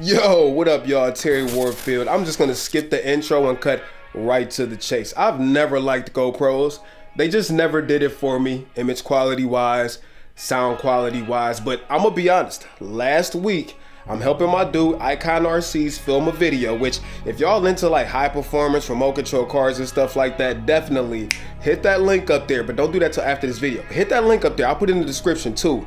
Yo, what up, y'all? Terry Warfield. I'm just gonna skip the intro and cut right to the chase. I've never liked GoPros. They just never did it for me, image quality wise, sound quality wise. But I'm gonna be honest, last week I'm helping my dude Icon RCs film a video, which if y'all into like high performance remote control cars and stuff like that, definitely hit that link up there. But don't do that till after this video. Hit that link up there. I'll put it in the description too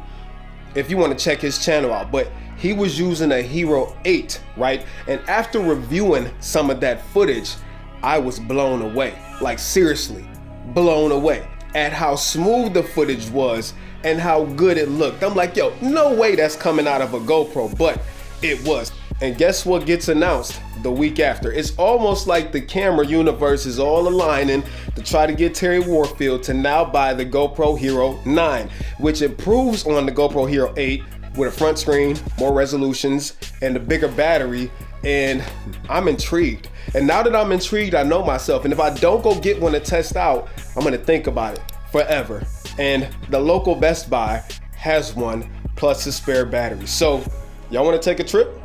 if you want to check his channel out. But he was using a Hero 8, right? And after reviewing some of that footage, I was blown away. Like seriously, blown away at how smooth the footage was and how good it looked. I'm like, yo, no way that's coming out of a GoPro, but it was. And guess what gets announced the week after? It's almost like the camera universe is all aligning to try to get Terry Warfield to now buy the GoPro Hero 9, which improves on the GoPro Hero 8 with a front screen, more resolutions, and a bigger battery. And I'm intrigued. And now that I'm intrigued, I know myself. And if I don't go get one to test out, I'm gonna think about it forever. And the local Best Buy has one, plus a spare battery. So, y'all wanna take a trip?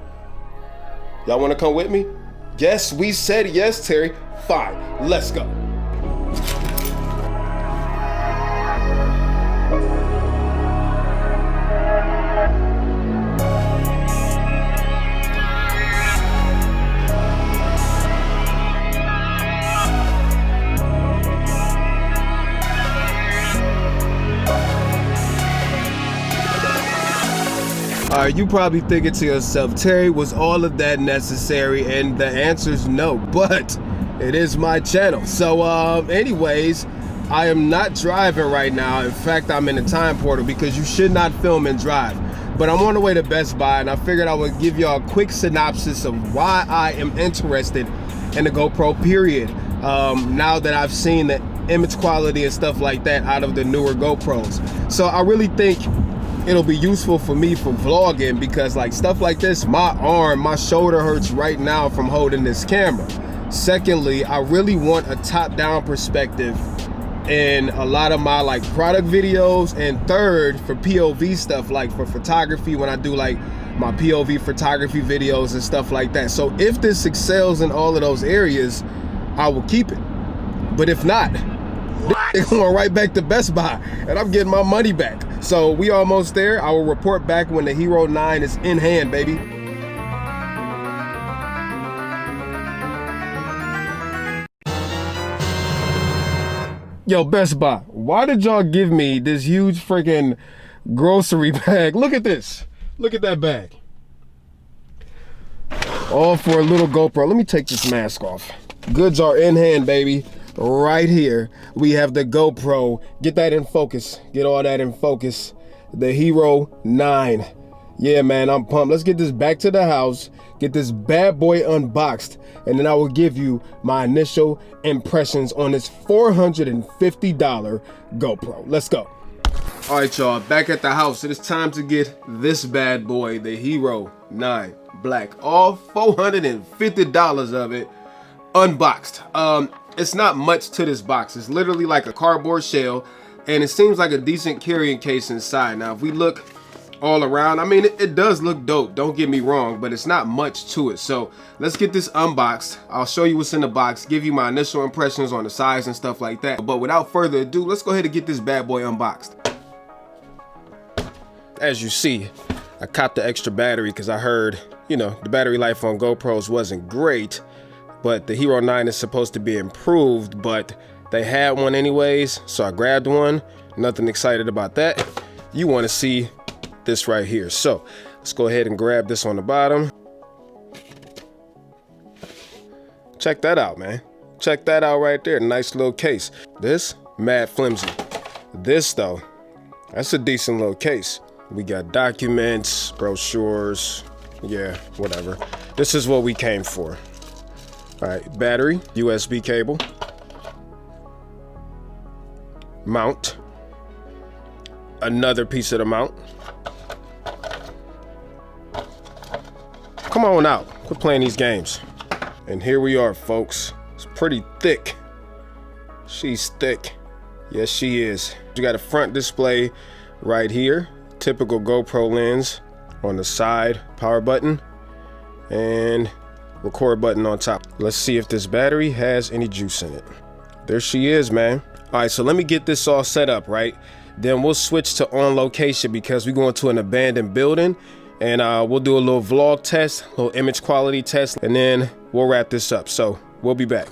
Y'all wanna come with me? Yes, we said yes, Terry. Fine, let's go. You probably thinking to yourself, Terry, was all of that necessary? And the answer is no, but it is my channel. So anyways, I am not driving right now. In fact, I'm in a time portal because you should not film and drive. But I'm on the way to Best Buy, and I figured I would give y'all a quick synopsis of why I am interested in the GoPro period. Now that I've seen the image quality and stuff like that out of the newer GoPros. So I really think it'll be useful for me for vlogging, because like stuff like this, my shoulder hurts right now from holding this camera. Secondly, I really want a top-down perspective in a lot of my like product videos. And third, for POV stuff, like for photography, when I do like my POV photography videos and stuff like that. So if this excels in all of those areas, I will keep it. But if not, they're going right back to Best Buy and I'm getting my money back. So we almost there. I will report back when the Hero 9 is in hand, baby. Yo, Best Buy, why did y'all give me this huge freaking grocery bag? Look at this. Look at that bag. All for a little GoPro. Let me take this mask off. Goods are in hand, baby. Right here, we have the GoPro. Get that in focus. Get all that in focus. The Hero 9. Yeah, man, I'm pumped. Let's get this back to the house. Get this bad boy unboxed. And then I will give you my initial impressions on this $450 GoPro. Let's go. All right, y'all, back at the house. It is time to get this bad boy, the Hero 9 Black. All $450 of it unboxed. It's not much to this box. It's literally like a cardboard shell, and it seems like a decent carrying case inside. Now, if we look all around, I mean, it does look dope, don't get me wrong, but it's not much to it. So let's get this unboxed. I'll show you what's in the box, give you my initial impressions on the size and stuff like that. But without further ado, let's go ahead and get this bad boy unboxed. As you see, I copped the extra battery because I heard, you know, the battery life on GoPros wasn't great. But the Hero 9 is supposed to be improved, but they had one anyways, so I grabbed one. Nothing excited about that. You want to see this right here. So let's go ahead and grab this on the bottom. Check that out, man. Check that out right there. Nice little case. This, mad flimsy. This though, that's a decent little case. We got documents, brochures, yeah, whatever. This is what we came for. All right, battery, USB cable, mount, another piece of the mount. Come on out, quit playing these games. And here we are, folks. It's pretty thick. She's thick. Yes, she is. You got a front display right here. Typical GoPro lens on the side, power button. and record button on top. Let's see if this battery has any juice in it. There she is, man. All right, so let me get this all set up, right? Then we'll switch to on location because we're going to an abandoned building, and we'll do a little vlog test, a little image quality test, and then we'll wrap this up. So we'll be back.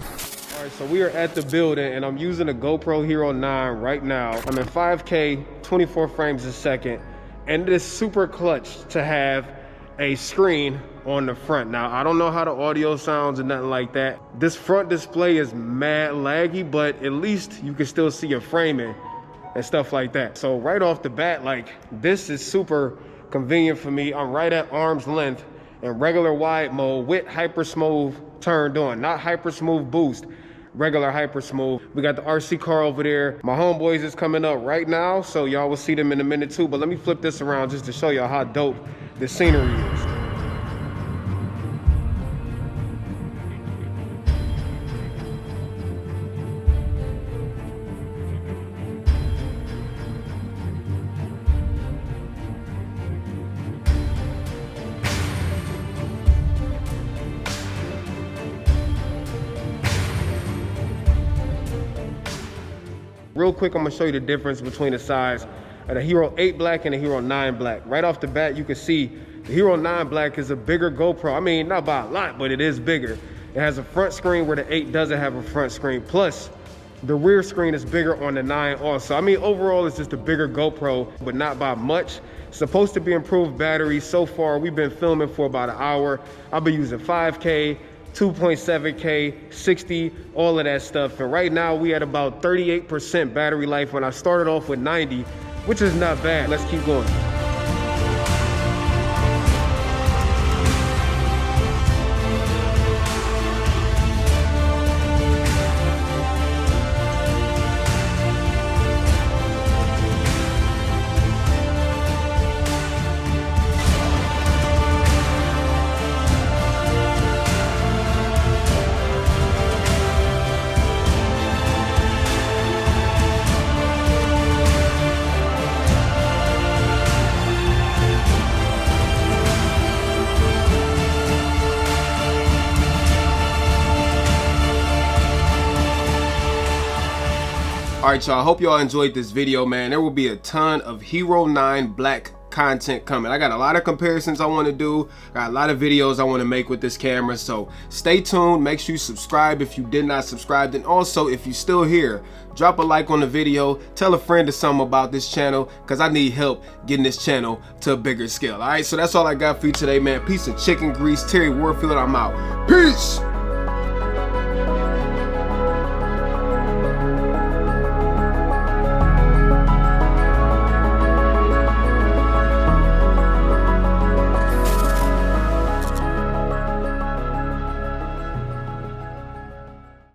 All right, so we are at the building, and I'm using a GoPro Hero 9 right now. I'm in 5K, 24 frames a second, and it is super clutch to have a screen on the front. Now, I don't know how the audio sounds and nothing like that. This front display is mad laggy, but at least you can still see your framing and stuff like that. So right off the bat, like, this is super convenient for me. I'm right at arm's length in regular wide mode with hyper smooth turned on, not hyper smooth boost, regular hyper smooth. We got the RC car over there. My homeboys is coming up right now, so y'all will see them in a minute too, but let me flip this around just to show y'all how dope the scenery is. Real quick, I'm gonna show you the difference between the size of the Hero 8 Black and the Hero 9 Black. Right off the bat, you can see the Hero 9 Black is a bigger GoPro. I mean, not by a lot, but it is bigger. It has a front screen where the 8 doesn't have a front screen. Plus, the rear screen is bigger on the 9 also. I mean, overall, it's just a bigger GoPro, but not by much. It's supposed to be improved battery. So far, we've been filming for about an hour. I've been using 5K, 2.7K, 60, all of that stuff. And right now we at about 38% battery life when I started off with 90, which is not bad. Let's keep going. All right, y'all, I hope y'all enjoyed this video, man. There will be a ton of Hero 9 Black content coming. I got a lot of comparisons I want to do. Got a lot of videos I want to make with this camera, so stay tuned. Make sure you subscribe if you did not subscribe, and also if you're still here, drop a like on the video, tell a friend or something about this channel, because I need help getting this channel to a bigger scale. All right, so that's all I got for you today, man. Piece of chicken grease. Terry Warfield, I'm out. Peace.